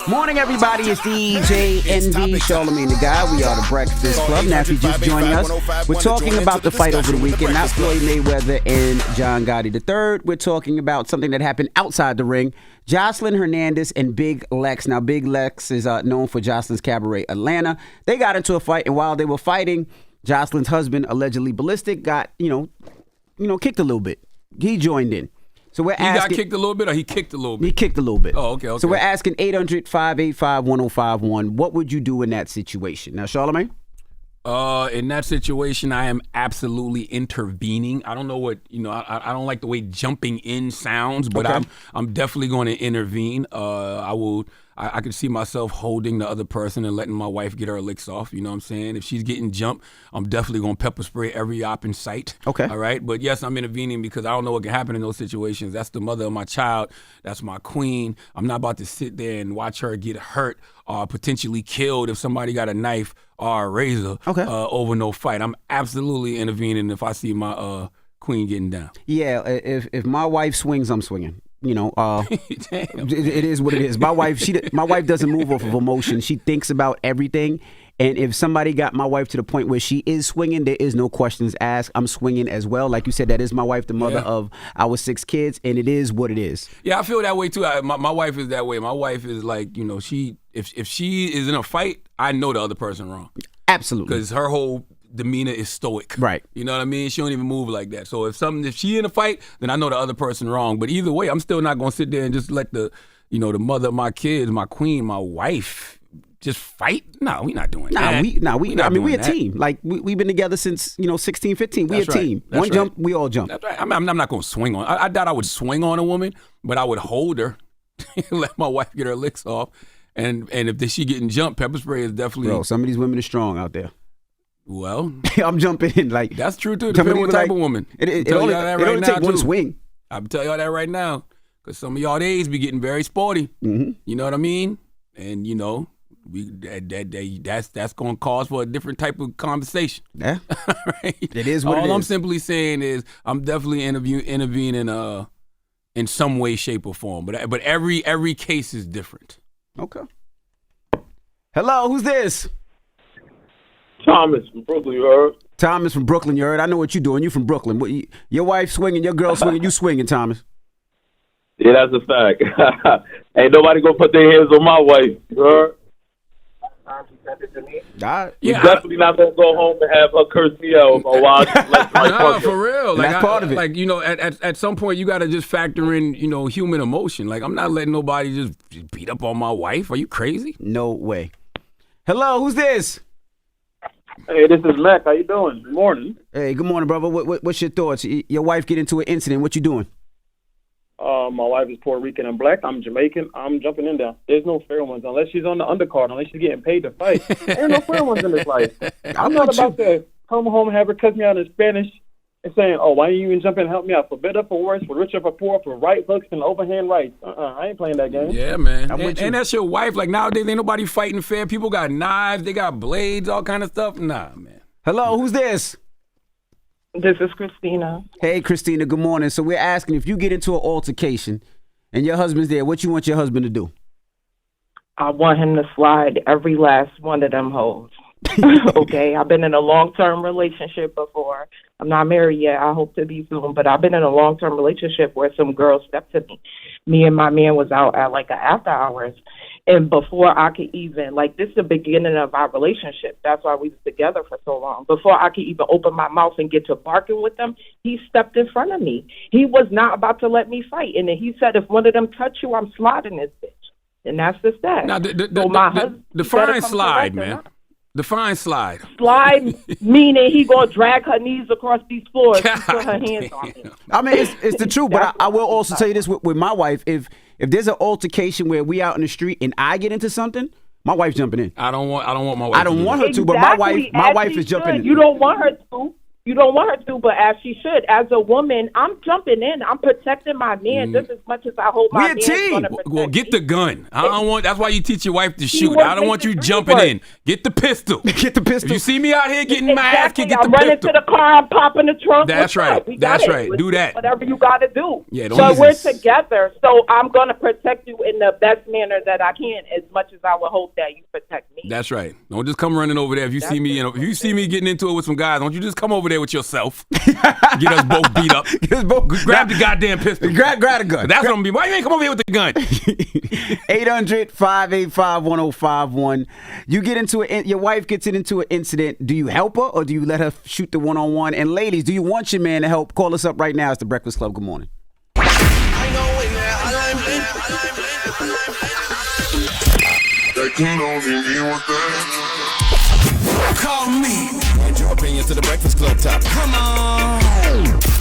Morning, everybody. It's DJ NV, Charlamagne the Guy. We are the Breakfast Club. Now, if you're just joining us, we're talking about the fight over the weekend, not Floyd Mayweather and John Gotti III. We're talking about something that happened outside the ring. Jocelyn Hernandez and Big Lex. Now, Big Lex is known for Jocelyn's Cabaret Atlanta. They got into a fight, and while they were fighting, Jocelyn's husband, allegedly ballistic, got, kicked a little bit. He joined in. So we're asking, got kicked a little bit, or he kicked a little bit? He kicked a little bit. Oh, okay. So we're asking 800-585-1051. What would you do in that situation? Now, Charlamagne? In that situation, I am absolutely intervening. I don't know what, I don't like the way jumping in sounds, but okay. I'm definitely going to intervene. I could see myself holding the other person and letting my wife get her licks off. You know what I'm saying? If she's getting jumped, I'm definitely going to pepper spray every op in sight. Okay. All right? But yes, I'm intervening because I don't know what can happen in those situations. That's the mother of my child. That's my queen. I'm not about to sit there and watch her get hurt or potentially killed if somebody got a knife or a razor over no fight. I'm absolutely intervening if I see my queen getting down. Yeah, if my wife swings, I'm swinging. It is what it is. My wife doesn't move off of emotion. She thinks about everything. And if somebody got my wife to the point where she is swinging, there is no questions asked. I'm swinging as well. Like you said, that is my wife, the mother of our 6 kids, and it is what it is. Yeah, I feel that way too. My wife is that way. My wife is like, if she is in a fight, I know the other person wrong. Absolutely. Because her whole demeanor is stoic. Right. You know what I mean? She don't even move like that. So if she in a fight, then I know the other person wrong. But either way, I'm still not gonna sit there and just let the mother of my kids, my queen, my wife, just fight. No, we're not doing that. We're a team. Like we've been together since 16, 15. We're a team. That's One jump, we all jump. That's right. I'm not gonna swing on. I doubt I would swing on a woman, but I would hold her, let my wife get her licks off, and if she getting jumped, pepper spray is definitely. Bro, some of these women are strong out there. Well, I'm jumping in like that's true too. Depending on what type of woman. It only take one swing. I'm telling y'all that right now, because some of y'all days be getting very sporty. Mm-hmm. You know what I mean? And that's going to cause for a different type of conversation. Yeah, right? It is what it is. All I'm simply saying is I'm definitely intervening in some way, shape, or form. But every case is different. Okay. Hello, who's this? Thomas from Brooklyn, you heard? Thomas from Brooklyn, you heard? I know what you're doing. You from Brooklyn. Your wife swinging, your girl swinging, you swinging, Thomas. Yeah, that's a fact. Ain't nobody gonna put their hands on my wife, you heard? Yeah, definitely not gonna go home and have her curse me out or watch. No, for real. Like, that's part of it. Like, at some point you got to just factor in, human emotion. Like, I'm not letting nobody just beat up on my wife. Are you crazy? No way. Hello, who's this? Hey, this is Mack. How you doing? Good morning. Hey, good morning, brother. What's your thoughts? Your wife get into an incident. What you doing? My wife is Puerto Rican and black. I'm Jamaican. I'm jumping in there. There's no fair ones unless she's on the undercard, unless she's getting paid to fight. Ain't no fair ones in this life. I'm not about to come home and have her cuss me out in Spanish and saying, oh, why didn't you even jump in and help me out? For better, for worse, for richer, for poor, for right hooks and overhand rights. I ain't playing that game. Yeah, man. And that's your wife. Like, nowadays, ain't nobody fighting fair. People got knives. They got blades, all kind of stuff. Nah, man. Hello, who's this? This is Christina. Hey, Christina, good morning. So we're asking, if you get into an altercation and your husband's there, what you want your husband to do? I want him to slide every last one of them hoes. Okay, I've been in a long-term relationship before. I'm not married yet. I hope to be soon, but I've been in a long-term relationship where some girl stepped to me. Me and my man was out at like an after hours, and before I could even, this is the beginning of our relationship. That's why we was together for so long. Before I could even open my mouth and get to barking with them, he stepped in front of me. He was not about to let me fight, and then he said, if one of them touch you, I'm sliding this bitch. And that's the stat. Now, define slide, man. Define slide. Slide meaning he gonna drag her knees across these floors and put her hands on me. I mean, it's the truth, but I will also tell you this with my wife. If there's an altercation where we out in the street and I get into something, my wife's jumping in. I don't want my wife. I don't want her to, but my wife is jumping in. You don't want her to. You don't want her to, but as she should. As a woman, I'm jumping in. I'm protecting my man just as much as I hope my man's going to protect Well, get the gun. I don't want. That's why you teach your wife to shoot. won't I don't want you make the jumping work. in. Get the pistol. Get the pistol. If you see me out here getting my ass kicked, get I'm the running pistol. to the car. I'm popping the trunk. That's What's right. up? We got That's it. right. Do that. Whatever you got to do. Yeah, don't so use we're this. together. So I'm going to protect you in the best manner that I can, as much as I would hope that you protect me. That's right. Don't just come running over there. If you see me, if you see me getting into it with some guys, don't you just come over there with yourself. Get us both beat up. Grab the goddamn pistol. Grab a gun. That's what I'm gonna be. Why you ain't come over here with the gun? 800-585-1051. You get into it. Your wife gets into an incident. Do you help her or do you let her shoot the one-on-one? And ladies, do you want your man to help? Call us up right now. It's the Breakfast Club. Good morning. Call me. Get your opinion to the Breakfast Club topic. Come on.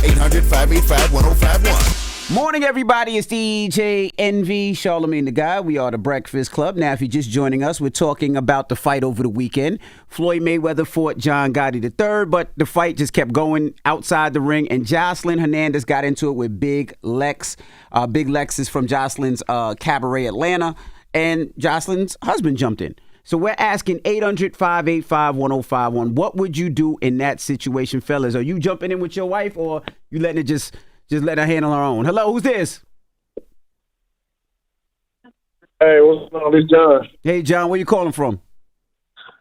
800-585-1051. Morning, everybody. It's DJ Envy, Charlamagne the Guy. We are the Breakfast Club. Now, if you're just joining us, we're talking about the fight over the weekend. Floyd Mayweather fought John Gotti III, but the fight just kept going outside the ring, and Jocelyn Hernandez got into it with Big Lex. Big Lex is from Jocelyn's Cabaret Atlanta, and Jocelyn's husband jumped in. So we're asking 800-585-1051. What would you do in that situation, fellas? Are you jumping in with your wife, or you letting it just let her handle her own? Hello, who's this? Hey, what's up? This John. Hey, John, where you calling from?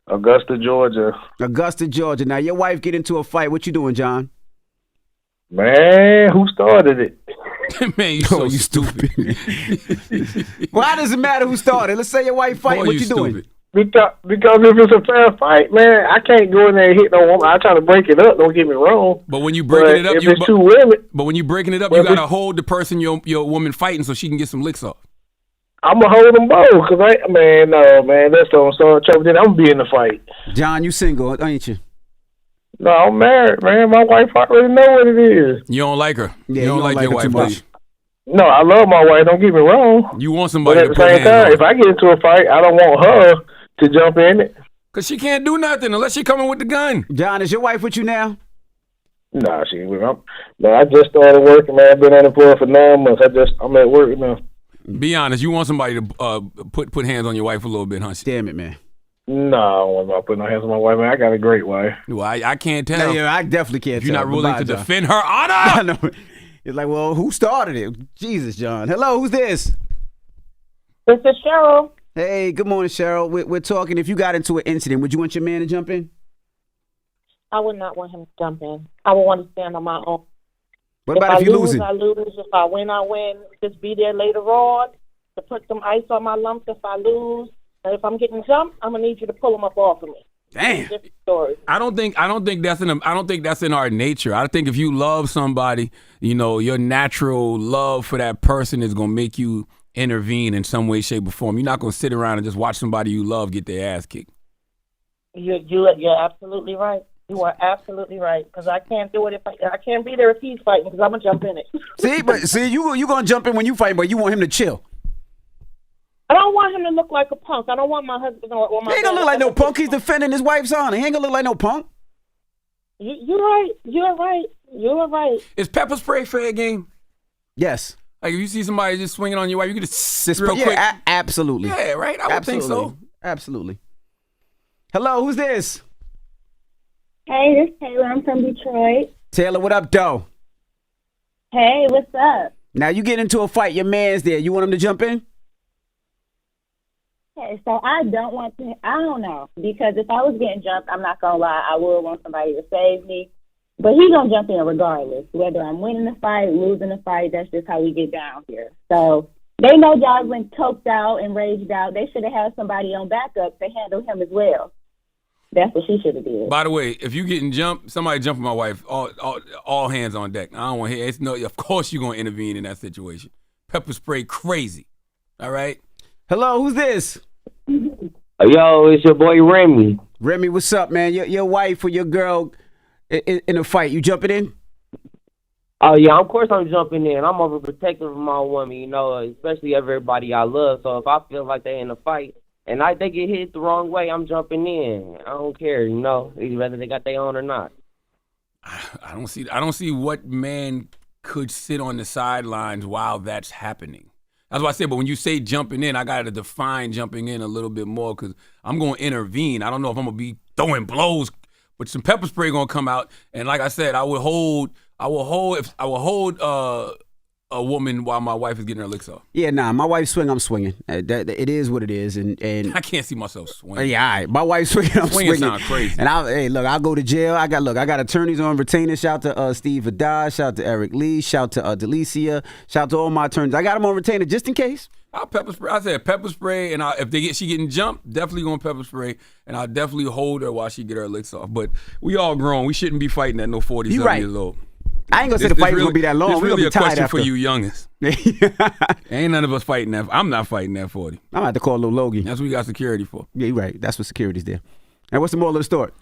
Augusta, Georgia. Augusta, Georgia. Now, your wife get into a fight. What you doing, John? Man, who started it? Man, you so stupid. Why does it matter who started? Let's say your wife fighting. Boy, What you doing? stupid. Because if it's a fair fight, man, I can't go in there and hit no woman. I try to break it up. Don't get me wrong. But when you breaking it up, if it's two women, when you breaking it up, Well, you gotta hold the person your woman fighting so she can get some licks off. I'm gonna hold them both. Cause that's on so trouble. Then I'm gonna be in the fight. John, you single, ain't you? No, I'm married, man. My wife already know what it is. You don't like her. Yeah, you don't like your her wife too much. much. No, I love my wife. Don't get me wrong. You want But somebody at to the put same hands time, on. if I get into a fight, I don't want her to jump in it. Cause she can't do nothing unless she coming with the gun. John, is your wife with you now? Nah, she ain't with me. No, I just started working, man. I've been unemployed for 9 months. I'm at work now. Be honest, you want somebody to put hands on your wife a little bit, huh? Damn it, man. No, I don't want to put no hands on my wife, man. I got a great wife. Well, I can't tell. Yeah, I definitely can't. You're tell. not willing Goodbye, to John. defend her honor. I know. It's like, well, who started it? Jesus, John. Hello, who's this? This is Cheryl. Hey, good morning, Cheryl. We're talking. If you got into an incident, would you want your man to jump in? I would not want him to jump in. I would want to stand on my own. What about if I you're lose, losing? I lose. If I win, I win. Just be there later on to put some ice on my lumps if I lose. And if I'm getting jumped, I'm gonna need you to pull them up off of me. Damn. Different story. I don't think that's in our nature. I think if you love somebody, your natural love for that person is gonna make you intervene in some way, shape, or form. You're not gonna sit around and just watch somebody you love get their ass kicked. You're absolutely right. You are absolutely right. Because I can't do it if I can't be there if he's fighting. Because I'm gonna jump in it. See, you gonna jump in when you fight, but you want him to chill. I don't want him to look like a punk. I don't want my husband or my. He ain't gonna look like no punk. He's defending his wife's honor. He ain't gonna look like no punk. You're right. You're right. You're right. Is pepper spray fair game? Yes. Like if you see somebody just swinging on your wife, you can just This real quick. absolutely. Yeah, right. I would think so. Absolutely. Hello, who's this? Hey, this is Taylor. I'm from Detroit. Taylor, what up, though? Hey, what's up? Now you get into a fight. Your man's there. You want him to jump in? Okay, so I don't know, because if I was getting jumped, I'm not gonna lie, I would want somebody to save me. But he's gonna jump in regardless, whether I'm winning the fight, losing the fight. That's just how we get down here. So they know Jocelyn coked out and raged out. They should have had somebody on backup to handle him as well. That's what she should have did. By the way, if you getting jumped, somebody jumping my wife, all hands on deck. I don't want to hear. Of course you're gonna intervene in that situation. Pepper spray crazy. All right. Hello, who's this? Yo, it's your boy Remy. Remy, what's up, man? Your wife or your girl in a fight, you jumping in? Oh yeah, of course I'm jumping in. I'm overprotective of my woman, especially everybody I love. So if I feel like they in a fight and they get hit the wrong way, I'm jumping in. I don't care, whether they got their own or not. I don't see what man could sit on the sidelines while that's happening. That's why I said, but when you say jumping in, I got to define jumping in a little bit more because I'm going to intervene. I don't know if I'm going to be throwing blows, but some pepper spray going to come out. And like I said, I will hold a woman while my wife is getting her licks off. Yeah, nah, my wife swing, I'm swinging. It is what it is, and I can't see myself swinging. Yeah, all right. My wife swinging, I'm swinging. Sound crazy. And I'll go to jail. I got attorneys on retainer. Shout to Steve Haddad. Shout to Eric Lee. Shout to Delicia. Shout to all my attorneys. I got them on retainer just in case. I'll pepper spray. I said pepper spray, and if she getting jumped, definitely going pepper spray, and I'll definitely hold her while she get her licks off. But we all grown. We shouldn't be fighting at no 47 years old. I ain't gonna say the fight was gonna be that long. It's really a question after. for you youngest. Ain't none of us fighting that. I'm not fighting that 40. I'm gonna have to call Lil Logie. That's what we got security for. Yeah, you're right. That's what security's there. And what's the moral of the story?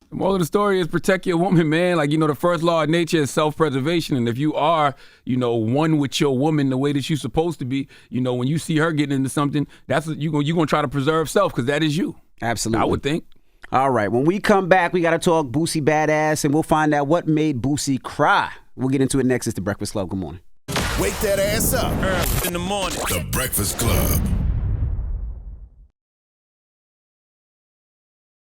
The moral of the story is protect your woman, man. Like, the first law of nature is self-preservation. And if you are, one with your woman the way that you're supposed to be, when you see her getting into something, that's you're gonna try to preserve self because that is you. Absolutely. I would think. All right. When we come back, we got to talk Boosie Badass, and we'll find out what made Boosie cry. We'll get into it next. It's The Breakfast Club. Good morning. Wake that ass up. Early in the morning. The Breakfast Club.